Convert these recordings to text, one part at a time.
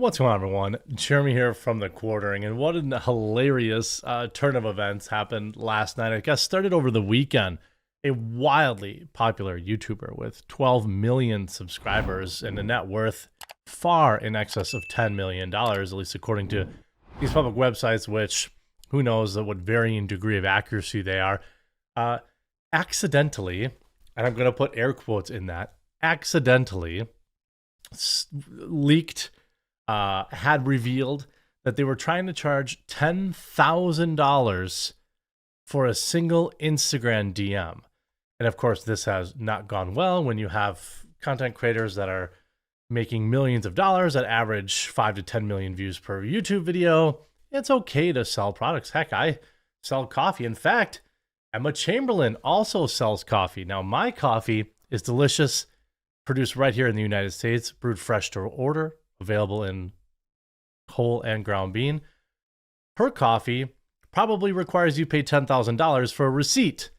What's going on, everyone? Jeremy here from the Quartering, and what a hilarious turn of events happened last night. I guess started over the weekend. A wildly popular YouTuber with 12 million subscribers and a net worth far in excess of $10 million, at least according to these public websites, which who knows what varying degree of accuracy they are. Accidentally, and I'm going to put air quotes in that, accidentally leaked, had revealed that they were trying to charge $10,000 for a single Instagram DM. And of course, this has not gone well when you have content creators that are making millions of dollars that average 5 to 10 million views per YouTube video. It's okay to sell products. Heck, I sell coffee. In fact, Emma Chamberlain also sells coffee. Now, my coffee is delicious, produced right here in the United States, brewed fresh to order, available in whole and ground bean. Her coffee probably requires you pay $10,000 for a receipt.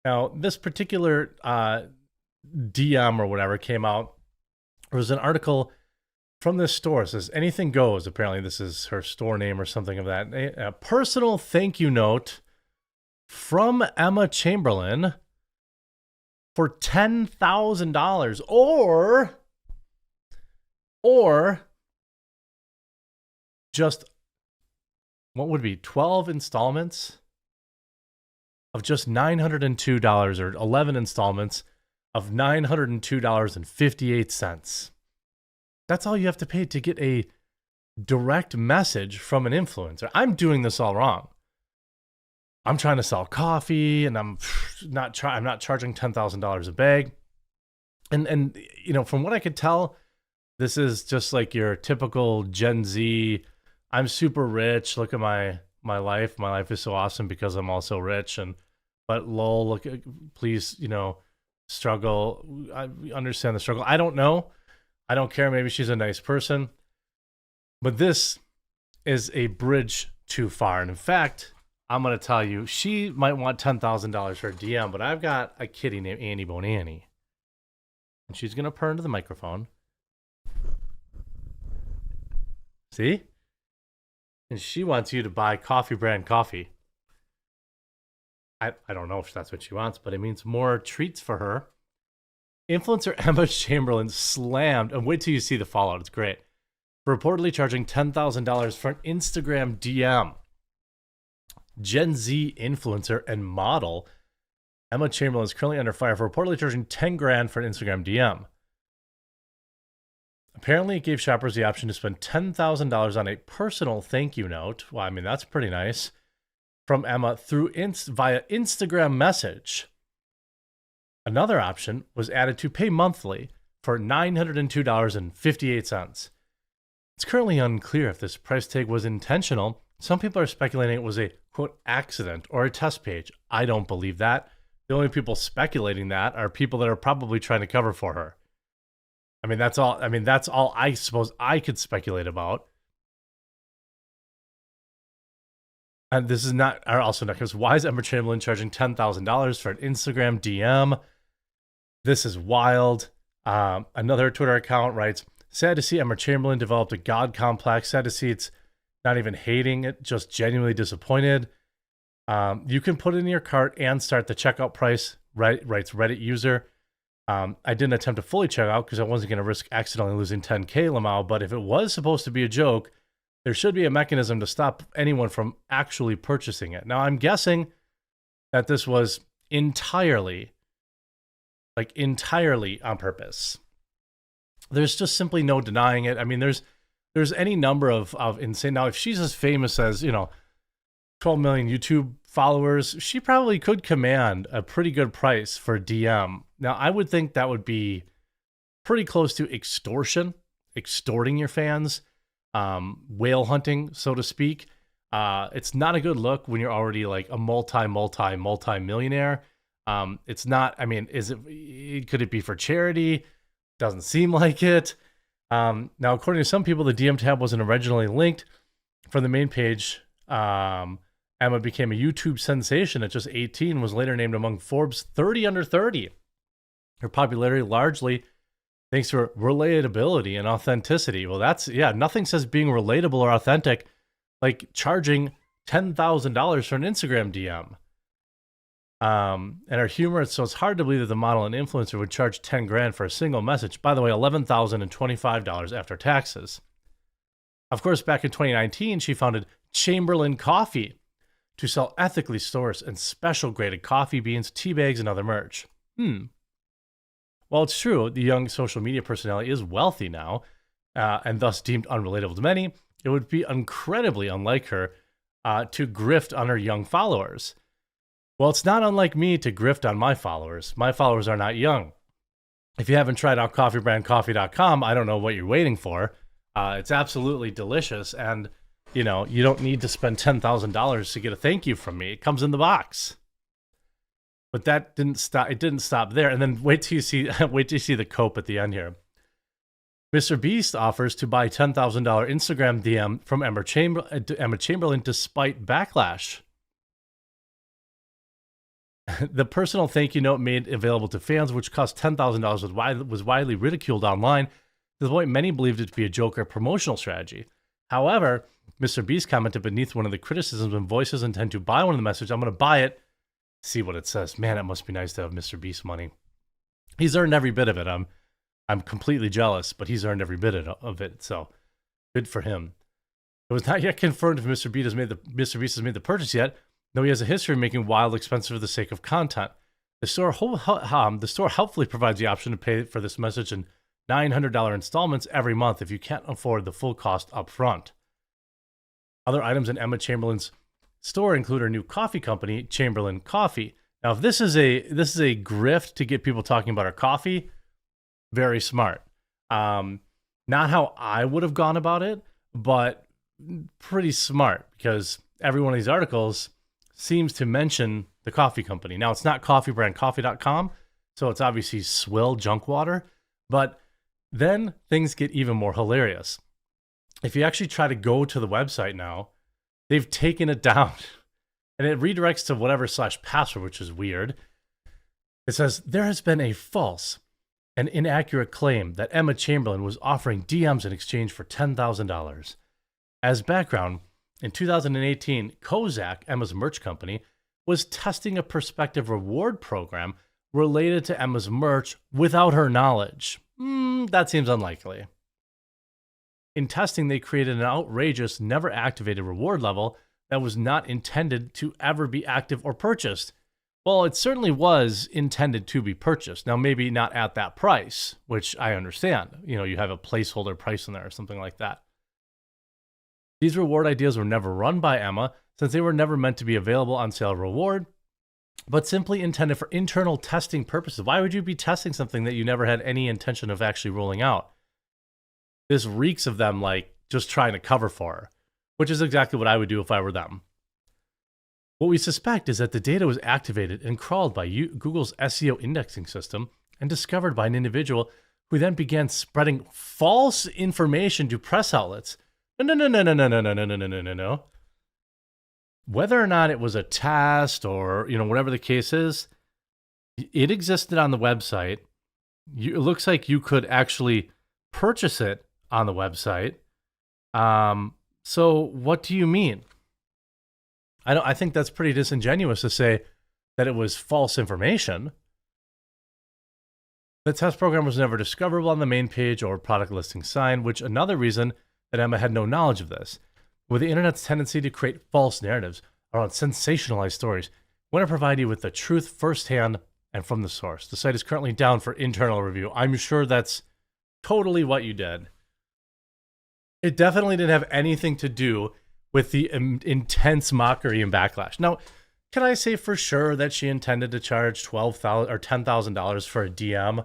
Now, this particular DM or whatever came out. There was an article from this store. It says, anything goes. Apparently, this is her store name or something of that. A personal thank you note from Emma Chamberlain for $10,000 or just what would be 12 installments of just $902 or 11 installments of $902.58. That's all you have to pay to get a direct message from an influencer. I'm doing this all wrong. I'm trying to sell coffee and I'm not charging $10,000 a bag. And you know, from what I could tell, this is just like your typical Gen Z, I'm super rich, look at my life. My life is so awesome because I'm also rich. But lol, look, please, struggle. I understand the struggle. I don't know. I don't care. Maybe she's a nice person. But this is a bridge too far. And in fact, I'm going to tell you, she might want $10,000 for a DM, but I've got a kitty named Annie Bonannie. And she's going to purr into the microphone. See? And she wants you to buy coffee brand coffee. I don't know if that's what she wants, but it means more treats for her. Influencer Emma Chamberlain slammed, and wait till you see the fallout, it's great, for reportedly charging $10,000 for an Instagram DM. Gen Z influencer and model Emma Chamberlain is currently under fire for reportedly charging $10,000 for an Instagram DM. Apparently, it gave shoppers the option to spend $10,000 on a personal thank you note. Well, I mean, that's pretty nice. From Emma through via Instagram message. Another option was added to pay monthly for $902.58. It's currently unclear if this price tag was intentional. Some people are speculating it was a, quote, accident or a test page. I don't believe that. The only people speculating that are people that are probably trying to cover for her. That's all I suppose I could speculate about. And this is not, also not, because why is Emma Chamberlain charging $10,000 for an Instagram DM? This is wild. Another Twitter account writes, sad to see Emma Chamberlain developed a God complex. Sad to see it's not even hating it, just genuinely disappointed. You can put it in your cart and start the checkout price, right? Writes Reddit user. I didn't attempt to fully check out because I wasn't going to risk accidentally losing 10K Lamau, but if it was supposed to be a joke, there should be a mechanism to stop anyone from actually purchasing it. Now, I'm guessing that this was entirely on purpose. There's just simply no denying it. I mean, there's any number of insane. Now, if she's as famous as, 12 million YouTube followers, she probably could command a pretty good price for a DM. Now, I would think that would be pretty close to extortion, extorting your fans. Whale hunting, so to speak. It's not a good look when you're already like a multi-millionaire. It's not, could it be for charity? Doesn't seem like it. Now, according to some people, the DM tab wasn't originally linked from the main page. Emma became a YouTube sensation at just 18, was later named among Forbes 30 under 30. Her popularity largely Thanks for relatability and authenticity. Well, that's, yeah, nothing says being relatable or authentic like charging $10,000 for an Instagram DM. And our humor, so it's hard to believe that the model and influencer would charge 10 grand for a single message. By the way, $11,025 after taxes. Of course, back in 2019, she founded Chamberlain Coffee to sell ethically sourced and special graded coffee beans, tea bags, and other merch. Well, it's true, the young social media personality is wealthy now, and thus deemed unrelatable to many. It would be incredibly unlike her to grift on her young followers. Well, it's not unlike me to grift on my followers. My followers are not young. If you haven't tried out coffeebrandcoffee.com, I don't know what you're waiting for. It's absolutely delicious, and you don't need to spend $10,000 to get a thank you from me. It comes in the box. But that didn't stop. It didn't stop there. And then wait till you see the cope at the end here. Mr. Beast offers to buy $10,000 Instagram DM from Emma Chamberlain despite backlash. The personal thank you note made available to fans, which cost $10,000, was widely ridiculed online to the point many believed it to be a joke or promotional strategy. However, Mr. Beast commented beneath one of the criticisms when voices intend to buy one of the messages, I'm going to buy it. See what it says. Man, it must be nice to have Mr. Beast money. He's earned every bit of it. I'm completely jealous, but he's earned every bit of it. So good for him. It was not yet confirmed if Mr. Beast has made the purchase yet, though he has a history of making wild expenses for the sake of content. The store helpfully provides the option to pay for this message in $900 installments every month if you can't afford the full cost up front. Other items in Emma Chamberlain's store include her new coffee company, Chamberlain Coffee. Now, if this is a grift to get people talking about her coffee, very smart. Not how I would have gone about it, but pretty smart, because every one of these articles seems to mention the coffee company. Now, it's not coffeebrandcoffee.com, so it's obviously swill junk water, but then things get even more hilarious. If you actually try to go to the website now, they've taken it down, and it redirects to whatever /password, which is weird. It says, there has been a false and inaccurate claim that Emma Chamberlain was offering DMs in exchange for $10,000. As background, in 2018, Kozak, Emma's merch company, was testing a prospective reward program related to Emma's merch without her knowledge. That seems unlikely. In testing, they created an outrageous, never activated reward level that was not intended to ever be active or purchased. Well, it certainly was intended to be purchased. Now, maybe not at that price, which I understand. You have a placeholder price in there or something like that. These reward ideas were never run by Emma, since they were never meant to be available on sale reward, but simply intended for internal testing purposes. Why would you be testing something that you never had any intention of actually rolling out? This reeks of them like just trying to cover for her, which is exactly what I would do if I were them. What we suspect is that the data was activated and crawled by Google's SEO indexing system and discovered by an individual who then began spreading false information to press outlets. No. Whether or not it was a test or, whatever the case is, it existed on the website. It looks like you could actually purchase it on the website. So what do you mean? I think that's pretty disingenuous to say that it was false information. The test program was never discoverable on the main page or product listing sign, which another reason that Emma had no knowledge of this. With the internet's tendency to create false narratives around sensationalized stories, we want to provide you with the truth firsthand and from the source. The site is currently down for internal review. I'm sure that's totally what you did. It definitely didn't have anything to do with the intense mockery and backlash. Now, can I say for sure that she intended to charge $12,000 or $10,000 for a DM?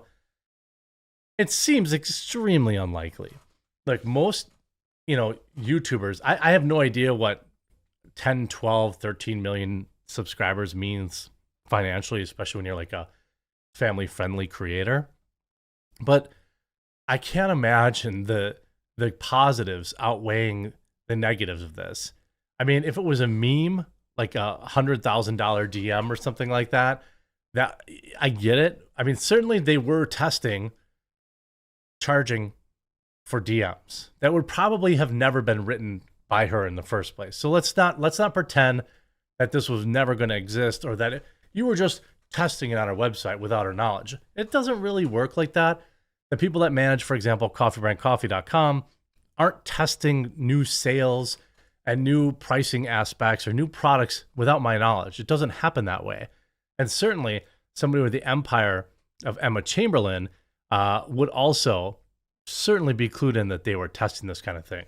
It seems extremely unlikely. Like most, YouTubers, I have no idea what 10, 12, 13 million subscribers means financially, especially when you're like a family-friendly creator. But I can't imagine the positives outweighing the negatives of this. I mean, if it was a meme, like a $100,000 DM or something like that, I get it. I mean, certainly they were testing charging for DMs that would probably have never been written by her in the first place. So let's not pretend that this was never going to exist, or that you were just testing it on our website without our knowledge. It doesn't really work like that. The people that manage, for example, coffeebrandcoffee.com aren't testing new sales and new pricing aspects or new products without my knowledge. It doesn't happen that way. And certainly somebody with the empire of Emma Chamberlain would also certainly be clued in that they were testing this kind of thing.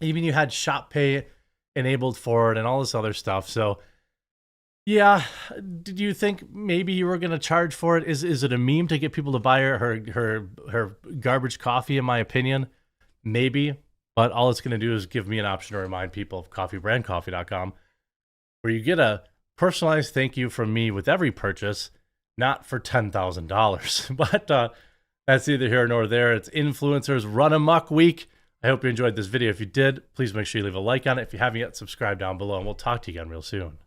Even you had Shop Pay enabled for it and all this other stuff. So yeah, did you think maybe you were going to charge for it? Is it a meme to get people to buy her garbage coffee, in my opinion? Maybe, but all it's going to do is give me an option to remind people of coffeebrandcoffee.com, where you get a personalized thank you from me with every purchase, not for $10,000. But that's neither here nor there. It's Influencers Run Amok Week. I hope you enjoyed this video. If you did, please make sure you leave a like on it. If you haven't yet, subscribe down below, and we'll talk to you again real soon.